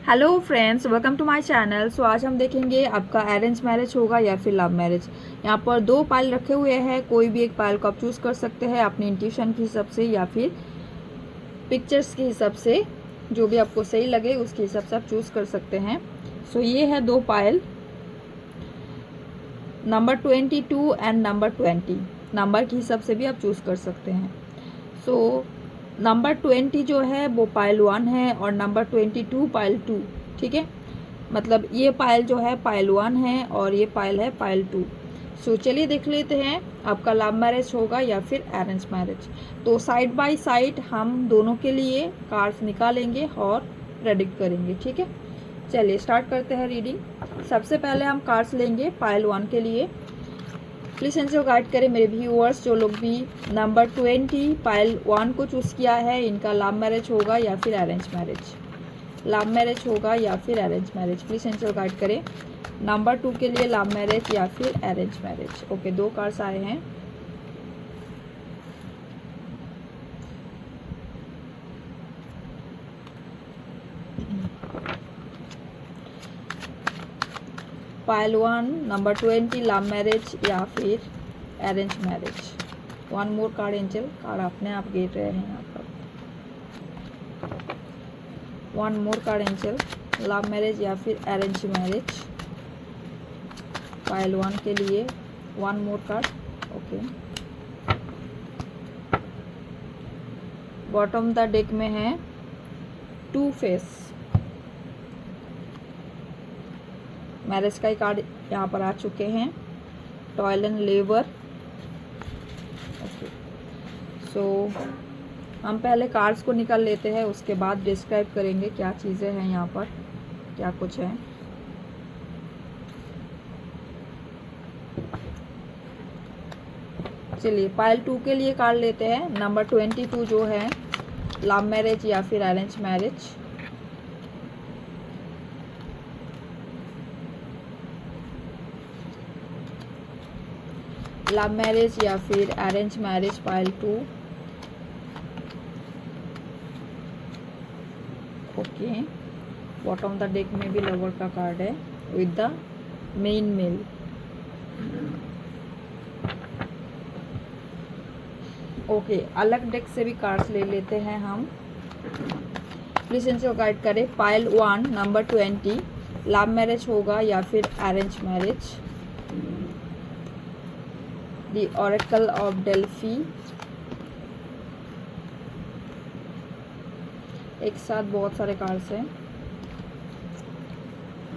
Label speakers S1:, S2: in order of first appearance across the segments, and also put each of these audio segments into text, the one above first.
S1: Hello friends, welcome to my channel. So आज हम देखेंगे आपका अरेंज मैरिज होगा या फिर लव मैरिज। यहाँ पर दो पायल रखे हुए हैं, कोई भी एक पायल को आप चूज़ कर सकते हैं अपनी इंट्यूशन के हिसाब से या फिर पिक्चर्स के हिसाब से, जो भी आपको सही लगे उसके हिसाब से आप चूज़ कर सकते हैं। सो ये है दो पायल, नंबर 22 एंड नंबर 20। नंबर के हिसाब से भी आप चूज़ कर सकते हैं। सो नंबर 20 जो है वो पायल 1 है और नंबर 22 पायल 2। ठीक है, मतलब ये पायल जो है पायल 1 है और ये पायल है पायल 2। सो चलिए देख लेते हैं आपका लव मैरिज होगा या फिर अरेंज मैरिज। तो साइड बाय साइड हम दोनों के लिए कार्ड्स निकालेंगे और प्रेडिक्ट करेंगे। ठीक है, चलिए स्टार्ट करते हैं रीडिंग। सबसे पहले हम कार्ड्स लेंगे पायल 1 के लिए। प्लीज़ इनसे गाइड करें मेरे व्यूअर्स, जो लोग भी नंबर 20 पायल 1 को चूज़ किया है, इनका लव मैरिज होगा या फिर अरेंज मैरिज। लव मैरिज होगा या फिर अरेंज मैरिज, प्लीज़ इनसे गाइड करें। नंबर 2 के लिए लव मैरिज या फिर अरेंज मैरिज। ओके, दो कार्ड्स आए हैं। पायल 1 नंबर 20 लव मैरिज या फिर arrange marriage. One more card angel, card अपने आप गिर रहे हैं यहाँ पर। One more card angel, love marriage या फिर अरेंज मैरिज पायल 1 के लिए। One more card. Okay, bottom the deck में है टू फेस। मैरिज का ही कार्ड यहाँ पर आ चुके हैं, टॉयल एंड लेबर। ओके, सो हम पहले कार्ड्स को निकाल लेते हैं, उसके बाद डिस्क्राइब करेंगे क्या चीज़ें हैं यहाँ पर, क्या कुछ है। चलिए पायल 2 के लिए कार्ड लेते हैं। नंबर 22 जो है लव मैरिज या फिर अरेंज मैरिज। लव मैरिज या फिर arrange marriage Payal 2। Okay, bottom the deck में भी लवर का कार्ड है with the main male. Okay, अलग डेक से भी कार्ड्स ले लेते हैं हम। प्लीज इनसे गाइड करें। पायल 1 नंबर 20 लव मैरिज होगा या फिर arrange marriage. The oracle of Delphi, एक साथ बहुत सारे कार्ड्स हैं।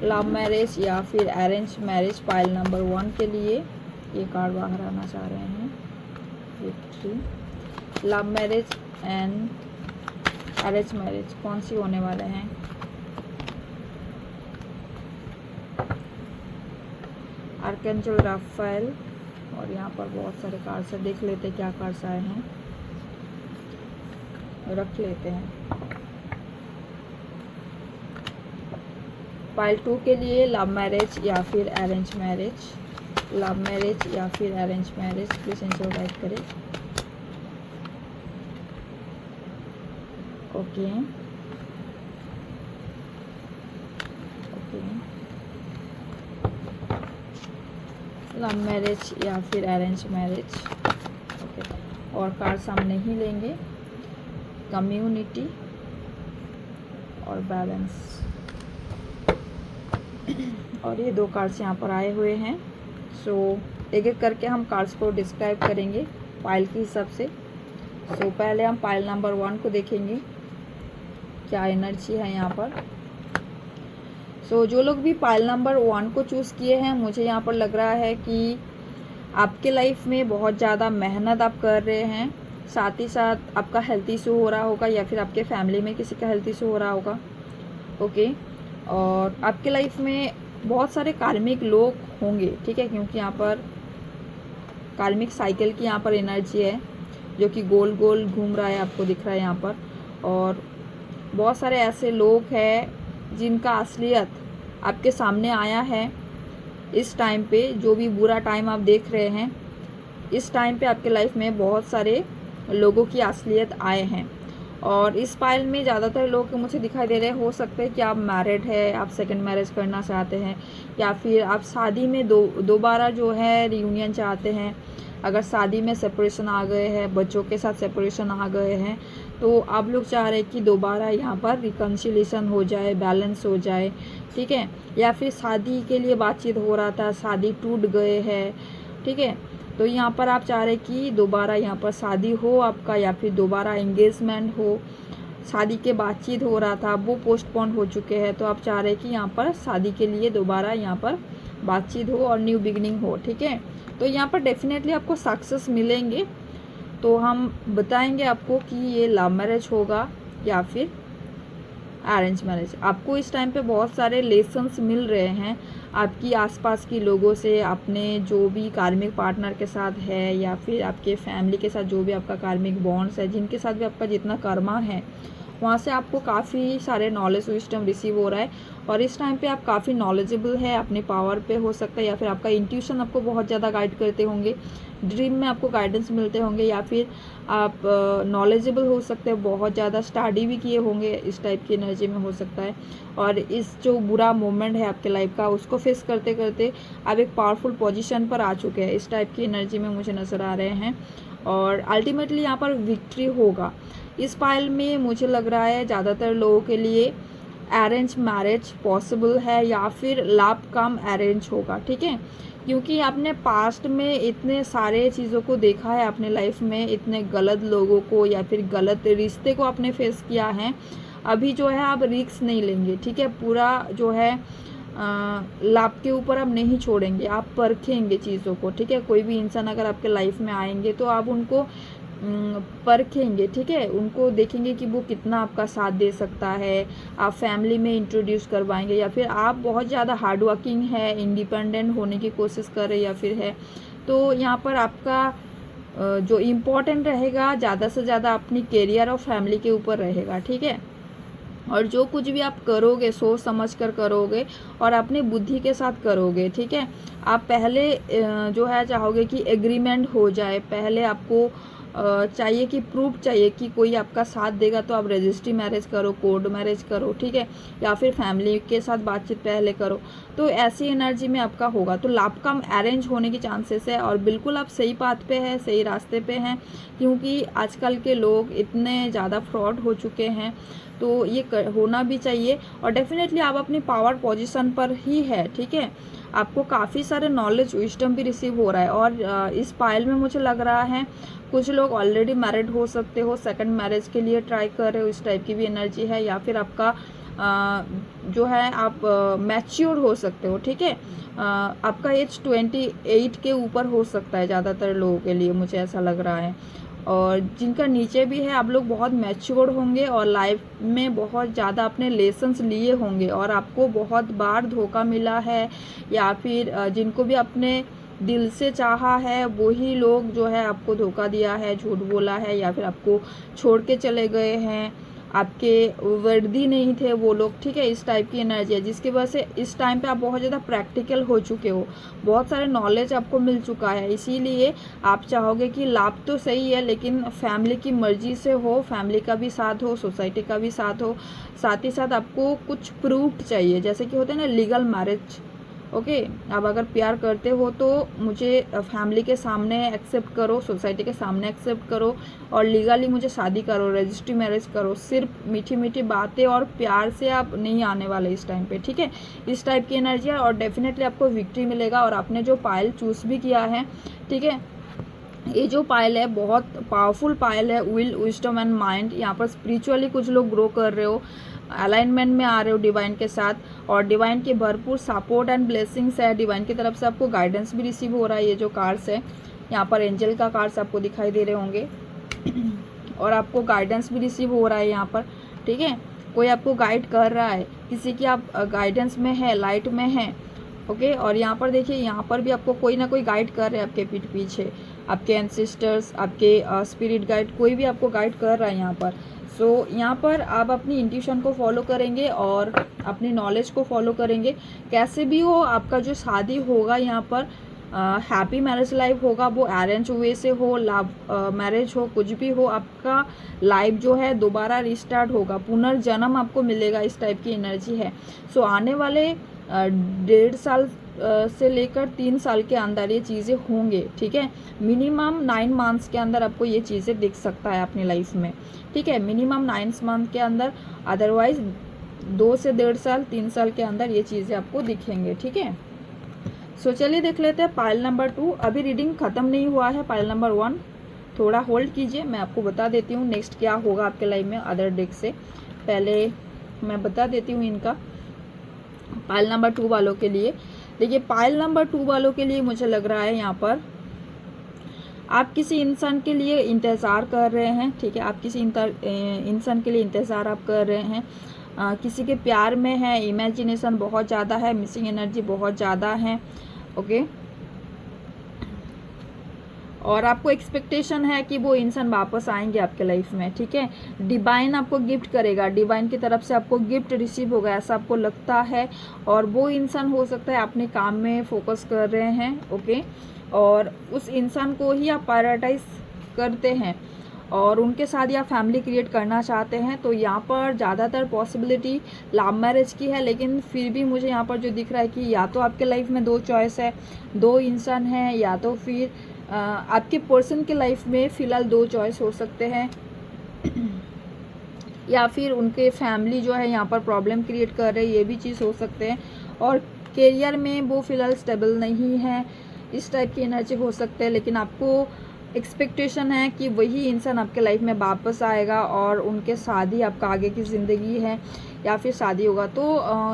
S1: लव मैरिज या फिर अरेंज मैरिज पायल नंबर 1 के लिए, ये कार्ड बाहर आना चाह रहे हैं। Love marriage and arrange marriage कौन सी होने वाले हैं। आर्कएंजल राफेल, और यहाँ पर बहुत सारे कार्ड्स हैं, देख लेते क्या कार्ड्स आए हैं, रख लेते हैं। पायल 2 के लिए लव मैरिज या फिर अरेंज मैरिज। लव मैरिज या फिर अरेंज मैरिज, प्लीज इनसे गाइड करें। ओके ओके, लव मैरिज या फिर अरेंज मैरिज। ओके, और कार्ड्स हम नहीं लेंगे। कम्युनिटी और बैलेंस, और ये दो कार्ड्स यहाँ पर आए हुए हैं। सो एक एक करके हम कार्ड्स को डिस्क्राइब करेंगे पायल के हिसाब से। सो पहले हम पायल नंबर 1 को देखेंगे क्या एनर्जी है यहाँ पर। सो जो लोग भी पायल नंबर 1 को चूज़ किए हैं, मुझे यहाँ पर लग रहा है कि आपके लाइफ में बहुत ज़्यादा मेहनत आप कर रहे हैं, साथ ही साथ आपका हेल्थ इशू हो रहा होगा या फिर आपके फैमिली में किसी का हेल्थ इशू हो रहा होगा। ओके, और आपके लाइफ में बहुत सारे कार्मिक लोग होंगे। ठीक है, क्योंकि यहाँ पर कार्मिक साइकिल की यहाँ पर एनर्जी है जो कि गोल गोल घूम रहा है, आपको दिख रहा है यहाँ पर। और बहुत सारे ऐसे लोग हैं जिनका असलियत आपके सामने आया है इस टाइम पे। जो भी बुरा टाइम आप देख रहे हैं, इस टाइम पे आपके लाइफ में बहुत सारे लोगों की असलियत आए हैं। और इस पाइल में ज़्यादातर लोग मुझे दिखाई दे रहे हैं, हो सकता है कि आप मैरिड है, आप सेकंड मैरिज करना चाहते हैं, या फिर आप शादी में दोबारा जो है रियूनियन चाहते हैं। अगर शादी में सेपरेशन आ गए हैं, बच्चों के साथ सेपरेशन आ गए हैं, तो आप लोग चाह रहे हैं कि दोबारा यहाँ पर रिकन्सिलेशन हो जाए, बैलेंस हो जाए, ठीक है। या फिर शादी के लिए बातचीत हो रहा था, शादी टूट गए हैं, ठीक है। तो यहाँ पर आप चाह रहे हैं कि दोबारा यहाँ पर शादी हो आपका, या फिर दोबारा एंगेजमेंट हो। शादी के बातचीत हो रहा था, वो पोस्टपोन हो चुके हैं, तो आप चाह रहे हैं कि यहाँ पर शादी के लिए दोबारा यहाँ पर बातचीत हो और न्यू बिगनिंग हो, ठीक है। तो यहाँ पर डेफिनेटली आपको सक्सेस मिलेंगे। तो हम बताएंगे आपको कि ये लव मैरिज होगा या फिर अरेंज मैरिज। आपको इस टाइम पे बहुत सारे लेसन्स मिल रहे हैं आपकी आसपास की लोगों से, अपने जो भी कार्मिक पार्टनर के साथ है, या फिर आपके फैमिली के साथ जो भी आपका कार्मिक बॉन्ड्स है, जिनके साथ भी आपका जितना कर्मा है, वहाँ से आपको काफ़ी सारे नॉलेज विजडम रिसीव हो रहा है। और इस टाइम पे आप काफ़ी नॉलेजेबल है, अपने पावर पे हो सकता है, या फिर आपका इंट्यूशन आपको बहुत ज़्यादा गाइड करते होंगे, ड्रीम में आपको गाइडेंस मिलते होंगे, या फिर आप नॉलेजेबल हो सकते हैं, बहुत ज़्यादा स्टडी भी किए होंगे, इस टाइप की एनर्जी में हो सकता है। और इस जो बुरा मोमेंट है आपके लाइफ का, उसको फेस करते करते आप एक पावरफुल पोजीशन पर आ चुके हैं, इस टाइप की एनर्जी में मुझे नज़र आ रहे हैं। और अल्टीमेटली यहाँ पर विक्ट्री होगा। इस पाइल में मुझे लग रहा है ज़्यादातर लोगों के लिए अरेंज मैरिज पॉसिबल है, या फिर लव कम अरेंज होगा, ठीक है। क्योंकि आपने पास्ट में इतने सारे चीज़ों को देखा है अपने लाइफ में, इतने गलत लोगों को या फिर गलत रिश्ते को आपने फेस किया है। अभी जो है आप रिस्क नहीं लेंगे, ठीक है। पूरा जो है लाभ के ऊपर आप नहीं छोड़ेंगे, आप परखेंगे चीज़ों को, ठीक है। कोई भी इंसान अगर आपके लाइफ में आएंगे तो आप उनको परखेंगे, ठीक है। उनको देखेंगे कि वो कितना आपका साथ दे सकता है, आप फैमिली में इंट्रोड्यूस करवाएंगे, या फिर आप बहुत ज़्यादा हार्ड वर्किंग है, इंडिपेंडेंट होने की कोशिश कर रहे या फिर है। तो यहाँ पर आपका जो इम्पोर्टेंट रहेगा ज़्यादा से ज़्यादा अपनी करियर और फैमिली के ऊपर रहेगा, ठीक है। और जो कुछ भी आप करोगे सोच समझ कर करोगे और अपनी बुद्धि के साथ करोगे, ठीक है। आप पहले जो है चाहोगे कि एग्रीमेंट हो जाए, पहले आपको चाहिए कि प्रूफ चाहिए कि कोई आपका साथ देगा, तो आप रजिस्ट्री मैरिज करो, कोर्ट मैरिज करो, ठीक है। या फिर फैमिली के साथ बातचीत पहले करो, तो ऐसी एनर्जी में आपका होगा। तो लाभ कम अरेंज होने की चांसेस है, और बिल्कुल आप सही पाथ पे हैं, सही रास्ते पे हैं, क्योंकि आजकल के लोग इतने ज़्यादा फ्रॉड हो चुके हैं, तो ये होना भी चाहिए। और डेफिनेटली आप अपनी पावर पोजीशन पर ही है, ठीक है। आपको काफ़ी सारे नॉलेज विजडम भी रिसीव हो रहा है। और इस पाइल में मुझे लग रहा है कुछ लोग ऑलरेडी मैरिड हो सकते हो, सेकंड मैरिज के लिए ट्राई कर रहे हो, इस टाइप की भी एनर्जी है। या फिर आपका जो है आप मैच्योर हो सकते हो, ठीक है। आपका एज 28 के ऊपर हो सकता है ज़्यादातर लोगों के लिए, मुझे ऐसा लग रहा है। और जिनका नीचे भी है, आप लोग बहुत मैच्योर होंगे और लाइफ में बहुत ज़्यादा अपने लेसन्स लिए होंगे, और आपको बहुत बार धोखा मिला है, या फिर जिनको भी अपने दिल से चाहा है वही लोग जो है आपको धोखा दिया है, झूठ बोला है, या फिर आपको छोड़ के चले गए हैं, आपके वर्दी नहीं थे वो लोग, ठीक है। इस टाइप की एनर्जी है, जिसकी वजह से इस टाइम पे आप बहुत ज़्यादा प्रैक्टिकल हो चुके हो, बहुत सारे नॉलेज आपको मिल चुका है। इसीलिए आप चाहोगे कि लाभ तो सही है, लेकिन फैमिली की मर्जी से हो, फैमिली का भी साथ हो, सोसाइटी का भी साथ हो, साथ ही साथ आपको कुछ प्रूफ चाहिए, जैसे कि होते हैं ना लीगल मैरिज। ओके, आप अगर प्यार करते हो तो मुझे फैमिली के सामने एक्सेप्ट करो, सोसाइटी के सामने एक्सेप्ट करो, और लीगली मुझे शादी करो, रजिस्ट्री मैरिज करो। सिर्फ मीठी मीठी बातें और प्यार से आप नहीं आने वाले इस टाइम पे, ठीक है। इस टाइप की एनर्जी है, और डेफिनेटली आपको विक्ट्री मिलेगा। और आपने जो पायल चूज भी किया है, ठीक है, ये जो पायल है बहुत पावरफुल पायल है, विल विजडम एंड माइंड। यहाँ पर स्पिरिचुअली कुछ लोग ग्रो कर रहे हो, अलाइनमेंट में आ रहे हो डिवाइन के साथ, और डिवाइन की भरपूर सपोर्ट एंड ब्लेसिंग्स है। डिवाइन की तरफ से आपको गाइडेंस भी रिसीव हो रहा है। ये जो कार्ड्स है, यहाँ पर एंजल का कार्ड्स आपको दिखाई दे रहे होंगे, और आपको गाइडेंस भी रिसीव हो रहा है यहाँ पर, ठीक है। कोई आपको गाइड कर रहा है, किसी की आप गाइडेंस में है, लाइट में है, ओके। और यहाँ पर देखिए, यहाँ पर भी आपको कोई ना कोई गाइड कर रहे हैं आपके पीठ पीछे, आपके एंसेस्टर्स, आपके स्पिरिट गाइड, कोई भी आपको गाइड कर रहा है यहाँ पर। सो यहाँ पर आप अपनी इंट्यूशन को फॉलो करेंगे और अपनी नॉलेज को फॉलो करेंगे। कैसे भी हो, आपका जो शादी होगा यहाँ पर हैप्पी मैरिज लाइफ होगा, वो अरेंज वे से हो, लव मैरिज हो, कुछ भी हो, आपका लाइफ जो है दोबारा रिस्टार्ट होगा, पुनर्जन्म आपको मिलेगा, इस टाइप की एनर्जी है। सो आने वाले 1.5 साल से लेकर 3 साल के अंदर ये चीज़ें होंगे, ठीक है। मिनिमम 9 मंथ्स के अंदर आपको ये चीज़ें दिख सकता है अपनी लाइफ में, ठीक है, मिनिमम 9 मंथ के अंदर, अदरवाइज 2 से 1.5 साल 3 साल के अंदर ये चीज़ें आपको दिखेंगे, ठीक है। सो चलिए देख लेते हैं पाइल नंबर 2। अभी रीडिंग ख़त्म नहीं हुआ है, पाइल नंबर 1 थोड़ा होल्ड कीजिए, मैं आपको बता देती हूँ नेक्स्ट क्या होगा आपके लाइफ में। अदर डेक से पहले मैं बता देती हूँ इनका पाइल नंबर 2 वालों के लिए। देखिए पाइल नंबर 2 वालों के लिए मुझे लग रहा है यहाँ पर आप किसी इंसान के लिए इंतज़ार कर रहे हैं, ठीक है, आप किसी इंसान के लिए इंतज़ार आप कर रहे हैं, किसी के प्यार में है, इमेजिनेशन बहुत ज़्यादा है, मिसिंग एनर्जी बहुत ज़्यादा है, ओके। और आपको एक्सपेक्टेशन है कि वो इंसान वापस आएंगे आपके लाइफ में, ठीक है। डिवाइन आपको गिफ्ट करेगा, डिवाइन की तरफ से आपको गिफ्ट रिसीव होगा, ऐसा आपको लगता है। और वो इंसान हो सकता है अपने काम में फोकस कर रहे हैं, ओके, और उस इंसान को ही आप प्रायोरिटाइज करते हैं और उनके साथ या फैमिली क्रिएट करना चाहते हैं। तो यहाँ पर ज़्यादातर पॉसिबिलिटी लव मैरिज की है, लेकिन फिर भी मुझे यहाँ पर जो दिख रहा है कि या तो आपके लाइफ में 2 चॉइस है, 2 इंसान हैं, या तो फिर आपके पर्सन के लाइफ में फ़िलहाल 2 चॉइस हो सकते हैं, या फिर उनके फैमिली जो है यहाँ पर प्रॉब्लम क्रिएट कर रहे हैं, ये भी चीज़ हो सकते हैं। और करियर में वो फ़िलहाल स्टेबल नहीं है, इस टाइप की एनर्जी हो सकते हैं। लेकिन आपको एक्सपेक्टेशन है कि वही इंसान आपके लाइफ में वापस आएगा और उनके साथ ही आपका आगे की ज़िंदगी है या फिर शादी होगा। तो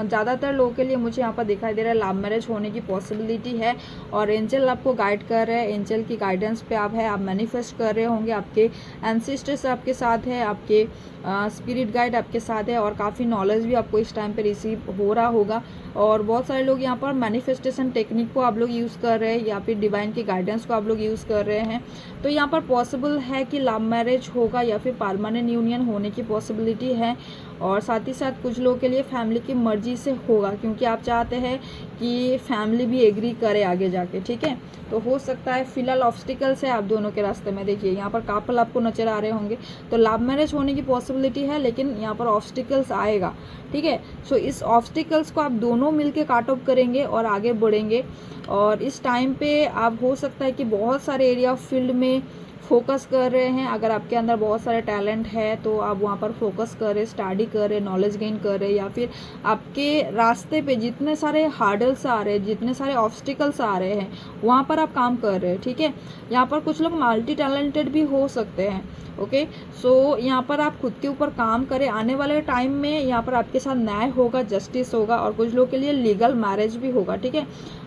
S1: ज़्यादातर लोगों के लिए मुझे यहाँ पर दिखाई दे रहा है लव मैरिज होने की पॉसिबिलिटी है। और एंजल आपको गाइड कर रहे हैं, एंजल की गाइडेंस पे आप है, आप मैनिफेस्ट कर रहे होंगे, आपके एंसेस्टर्स आपके साथ है, आपके स्पिरिट गाइड आपके साथ है, और काफ़ी नॉलेज भी आपको इस टाइम पे रिसीव हो रहा होगा। और बहुत सारे लोग यहाँ पर मैनिफेस्टेशन टेक्निक को आप लोग यूज़ कर रहे हैं या फिर डिवाइन की गाइडेंस को आप लोग यूज़ कर रहे हैं। तो यहाँ पर पॉसिबल है कि लव मैरिज होगा या फिर परमानेंट यूनियन होने की पॉसिबिलिटी है। और साथ ही साथ कुछ लोगों के लिए फैमिली की मर्जी से होगा, क्योंकि आप चाहते हैं कि फैमिली भी एग्री करे आगे जाके, ठीक है। तो हो सकता है फिलहाल ऑब्स्टिकल्स है आप दोनों के रास्ते में। देखिए यहाँ पर कपल आपको नजर आ रहे होंगे, तो लव मैरिज होने की पॉसिबिलिटी है, लेकिन यहाँ पर ऑब्स्टिकल्स आएगा, ठीक है। सो इस ऑब्स्टिकल्स को आप दोनों मिलके काट ऑफ करेंगे और आगे बढ़ेंगे। और इस टाइम पे आप हो सकता है कि बहुत सारे एरिया फील्ड में फोकस कर रहे हैं। अगर आपके अंदर बहुत सारे टैलेंट है तो आप वहाँ पर फोकस कर रहे, स्टडी कर रहे, नॉलेज गेन कर रहे, या फिर आपके रास्ते पे जितने सारे हार्डल्स आ रहे हैं, जितने सारे ऑब्स्टिकल्स आ रहे हैं, वहाँ पर आप काम कर रहे हैं, ठीक है। यहाँ पर कुछ लोग मल्टी टैलेंटेड भी हो सकते हैं, ओके। सो यहाँ पर आप खुद के ऊपर काम करें। आने वाले टाइम में यहाँ पर आपके साथ न्याय होगा, जस्टिस होगा, और कुछ लोगों के लिए लीगल मैरिज भी होगा, ठीक है।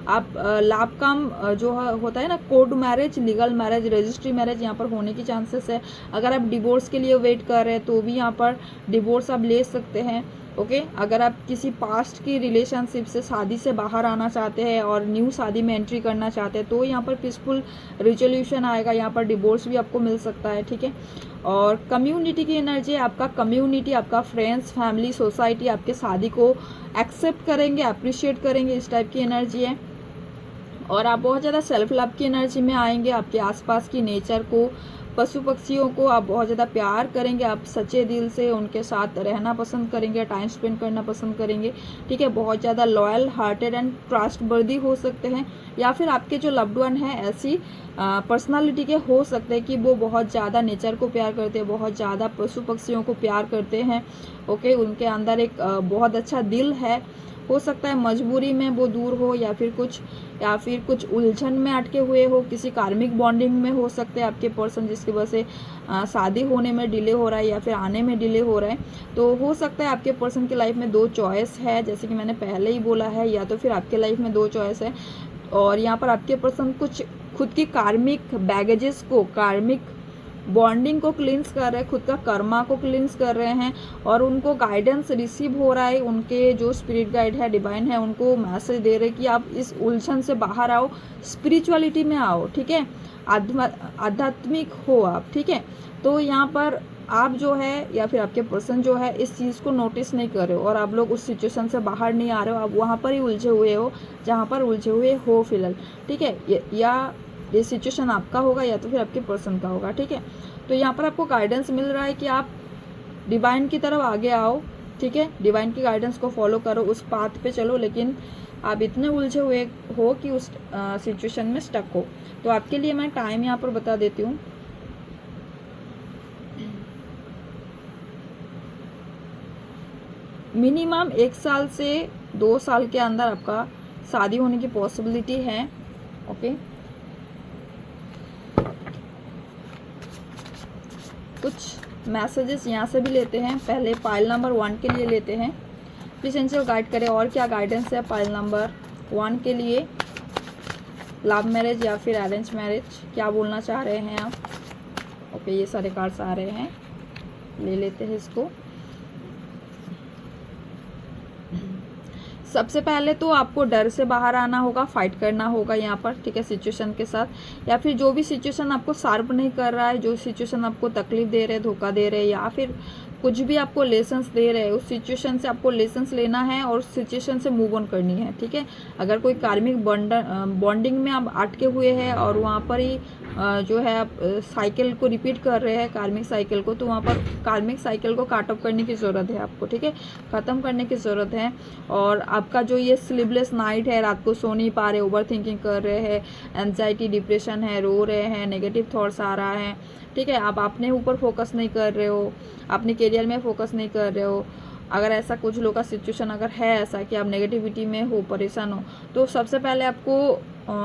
S1: आप लाभ काम जो होता है ना, court marriage, legal marriage, registry marriage यहाँ पर होने की चांसेस है। अगर आप डिवोर्स के लिए वेट कर रहे हैं तो भी यहाँ पर डिवोर्स आप ले सकते हैं, ओके। अगर आप किसी पास्ट की रिलेशनशिप से, शादी से बाहर आना चाहते हैं और न्यू शादी में एंट्री करना चाहते हैं तो यहाँ पर पीसफुल रिजोल्यूशन आएगा, यहाँ पर डिवोर्स भी आपको मिल सकता है, ठीक है। और कम्युनिटी की एनर्जी, आपका कम्युनिटी, आपका फ्रेंड्स, फैमिली, सोसाइटी आपके शादी को एक्सेप्ट करेंगे, अप्रिशिएट करेंगे, इस टाइप की एनर्जी है। और आप बहुत ज़्यादा सेल्फ लव की एनर्जी में आएंगे। आपके आसपास की नेचर को, पशु पक्षियों को आप बहुत ज़्यादा प्यार करेंगे, आप सच्चे दिल से उनके साथ रहना पसंद करेंगे, टाइम स्पेंड करना पसंद करेंगे, ठीक है। बहुत ज़्यादा लॉयल हार्टेड एंड ट्रस्टवर्दी हो सकते हैं, या फिर आपके जो लव्ड वन है ऐसी पर्सनालिटी के हो सकते हैं कि वो बहुत ज़्यादा नेचर को प्यार करते हैं, बहुत ज़्यादा पशु पक्षियों को प्यार करते हैं, ओके। उनके अंदर एक बहुत अच्छा दिल है। हो सकता है मजबूरी में वो दूर हो, या फिर कुछ उलझन में अटके हुए हो, किसी कार्मिक बॉन्डिंग में हो सकते हैं आपके पर्सन, जिसकी वजह से शादी होने में डिले हो रहा है या फिर आने में डिले हो रहा है। तो हो सकता है आपके पर्सन की लाइफ में 2 चॉइस है, जैसे कि मैंने पहले ही बोला है, या तो फिर आपके लाइफ में 2 चॉइस है। और यहाँ पर आपके पर्सन कुछ खुद की कार्मिक बैगेजेस को, कार्मिक बॉन्डिंग को क्लींस कर रहे हैं, खुद का कर्मा को क्लींस कर रहे हैं, और उनको गाइडेंस रिसीव हो रहा है। उनके जो स्पिरिट गाइड है, डिवाइन है, उनको मैसेज दे रहे हैं कि आप इस उलझन से बाहर आओ, स्पिरिचुअलिटी में आओ, ठीक है, आध्यात्मिक हो आप, ठीक है। तो यहाँ पर
S2: आप जो है या फिर आपके पर्सन जो है इस चीज़ को नोटिस नहीं कर रहे हो और आप लोग उस सिचुएशन से बाहर नहीं आ रहे हो, आप वहाँ पर ही उलझे हुए हो जहाँ पर उलझे हुए हो फिलहाल, ठीक है। या ये सिचुएशन आपका होगा या तो फिर आपके पर्सन का होगा, ठीक है। तो यहाँ पर आपको गाइडेंस मिल रहा है कि आप डिवाइन की तरफ आगे आओ, ठीक है। डिवाइन की गाइडेंस को फॉलो करो, उस पाथ पे चलो, लेकिन आप इतने उलझे हुए हो कि उस सिचुएशन में स्टक हो। तो आपके लिए मैं टाइम यहाँ पर बता देती हूँ। मिनिमम 1 साल से 2 साल के अंदर आपका शादी होने की पॉसिबिलिटी है, ओके। कुछ मैसेजेस यहाँ से भी लेते हैं। पहले पाइल नंबर 1 के लिए लेते हैं। प्लीज एंजल गाइड करें और क्या गाइडेंस है पाइल नंबर 1 के लिए। लव मैरिज या फिर अरेंज मैरिज, क्या बोलना चाह रहे हैं आप? ओके, ये सारे कार्ड्स आ रहे हैं, ले लेते हैं इसको। सबसे पहले तो आपको डर से बाहर आना होगा, फाइट करना होगा यहाँ पर, ठीक है, सिचुएशन के साथ। या फिर जो भी सिचुएशन आपको शार्प नहीं कर रहा है, जो सिचुएशन आपको तकलीफ दे रहे, धोखा दे रहे, या फिर कुछ भी आपको लेसन्स दे रहे हैं, उस सिचुएशन से आपको लेसन्स लेना है और उस सिचुएशन से मूव ऑन करनी है, ठीक है। अगर कोई कार्मिक बॉन्डिंग में आप अटके हुए हैं और वहाँ पर ही जो है आप साइकिल को रिपीट कर रहे हैं, कार्मिक साइकिल को, तो वहाँ पर कार्मिक साइकिल को काट ऑफ करने की ज़रूरत है आपको, ठीक है, ख़त्म करने की ज़रूरत है। और आपका जो ये स्लीपलेस नाइट है, रात को सो नहीं पा रहे, ओवर थिंकिंग कर रहे हैं, एंजाइटी, डिप्रेशन है, रो रहे हैं, नेगेटिव थॉट्स आ रहा है, ठीक है, आप अपने ऊपर फोकस नहीं कर रहे हो, अपने करियर में फोकस नहीं कर रहे हो। अगर ऐसा कुछ लोग का सिचुएशन अगर है ऐसा कि आप नेगेटिविटी में हो, परेशान हो, तो सबसे पहले आपको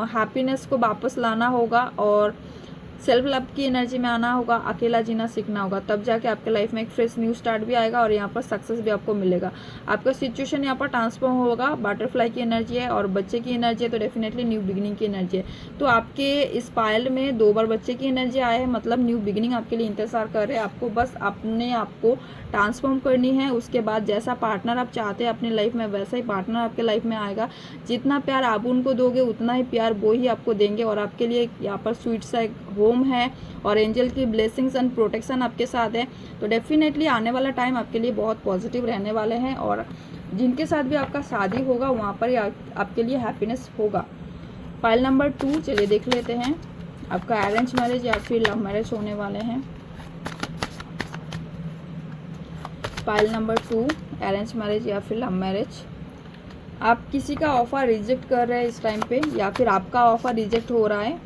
S2: हैप्पीनेस को वापस लाना होगा और सेल्फ लव की एनर्जी में आना होगा, अकेला जीना सीखना होगा, तब जाके आपके लाइफ में एक फ्रेश न्यू स्टार्ट भी आएगा और यहाँ पर सक्सेस भी आपको मिलेगा। आपका सिचुएशन यहाँ पर ट्रांसफॉर्म होगा। बटरफ्लाई की एनर्जी है और बच्चे की एनर्जी है, तो डेफिनेटली न्यू बिगिनिंग की एनर्जी है। तो आपके इस पायल में 2 बार बच्चे की एनर्जी आए है, मतलब न्यू बिगिनिंग आपके लिए इंतजार कर रहे हैं। आपको बस अपने आप को ट्रांसफॉर्म करनी है। उसके बाद जैसा पार्टनर आप चाहते हैं अपनी लाइफ में, वैसा ही पार्टनर आपके लाइफ में आएगा। जितना प्यार आप उनको दोगे उतना ही प्यार वो ही आपको देंगे और आपके लिए यहाँ पर स्वीट सा एक होम है और एंजल की ब्लेसिंग्स एंड प्रोटेक्शन आपके साथ है। तो डेफिनेटली आने वाला टाइम आपके लिए बहुत पॉजिटिव रहने वाले हैं और जिनके साथ भी आपका शादी होगा वहाँ पर आपके लिए हैप्पीनेस होगा। फाइल नंबर 2 चलिए देख लेते हैं, आपका अरेंज मैरिज या फिर लव मैरिज होने वाले हैं। फाइल नंबर 2 अरेंज मैरिज या फिर लव मैरिज। आप किसी का ऑफर रिजेक्ट कर रहे हैं इस टाइम पे या फिर आपका ऑफर रिजेक्ट हो रहा है,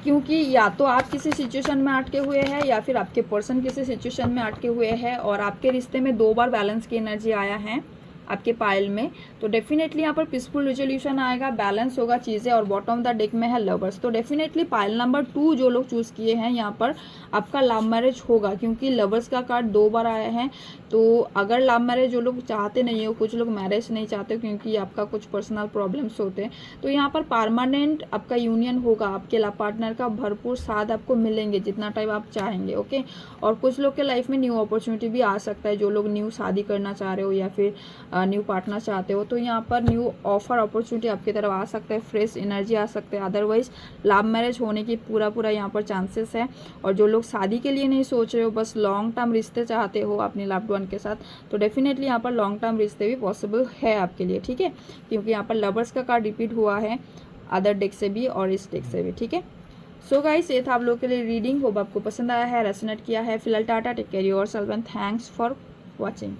S2: क्योंकि या तो आप किसी सिचुएशन में अटके हुए हैं या फिर आपके पर्सन किसी सिचुएशन में अटके हुए हैं और आपके रिश्ते में 2 बार बैलेंस की एनर्जी आया है आपके पायल में। तो डेफिनेटली यहाँ पर पीसफुल रिजोल्यूशन आएगा, बैलेंस होगा चीज़ें और बॉटम ऑफ द डेक में है लवर्स। तो डेफिनेटली पायल नंबर 2 जो लोग चूज़ किए हैं यहाँ पर आपका लव मैरिज होगा, क्योंकि लवर्स का कार्ड 2 बार आया है। तो अगर लव मैरिज जो लोग चाहते नहीं हो, कुछ लोग मैरिज नहीं चाहते क्योंकि आपका कुछ पर्सनल प्रॉब्लम्स होते हैं, तो यहाँ पर परमानेंट आपका यूनियन होगा। आपके लव पार्टनर का भरपूर साथ आपको मिलेंगे जितना टाइम आप चाहेंगे, ओके। और कुछ लोग के लाइफ में न्यू अपॉर्चुनिटी भी आ सकता है, जो लोग न्यू शादी करना चाह रहे हो या फिर न्यू पार्टनर चाहते हो, तो यहाँ पर न्यू ऑफर अपॉर्चुनिटी आपकी तरफ आ सकता है, फ्रेश एनर्जी आ सकते हैं। अदरवाइज लव मैरिज होने की पूरा यहाँ पर चांसेस है। और जो लोग शादी के लिए नहीं सोच रहे हो, बस लॉन्ग टर्म रिश्ते चाहते हो अपने लव्ड वन के साथ, तो डेफिनेटली यहाँ पर लॉन्ग टर्म रिश्ते भी पॉसिबल है आपके लिए, ठीक है, क्योंकि यहाँ पर लवर्स का कार्ड रिपीट हुआ है अदर डेक से भी और इस डेक से भी, ठीक है। सो गाइस, ये था आप लोगों के लिए रीडिंग। होप आपको पसंद आया है, रेजोनेट किया है। फिलहाल tata, take care yourself and thanks for watching.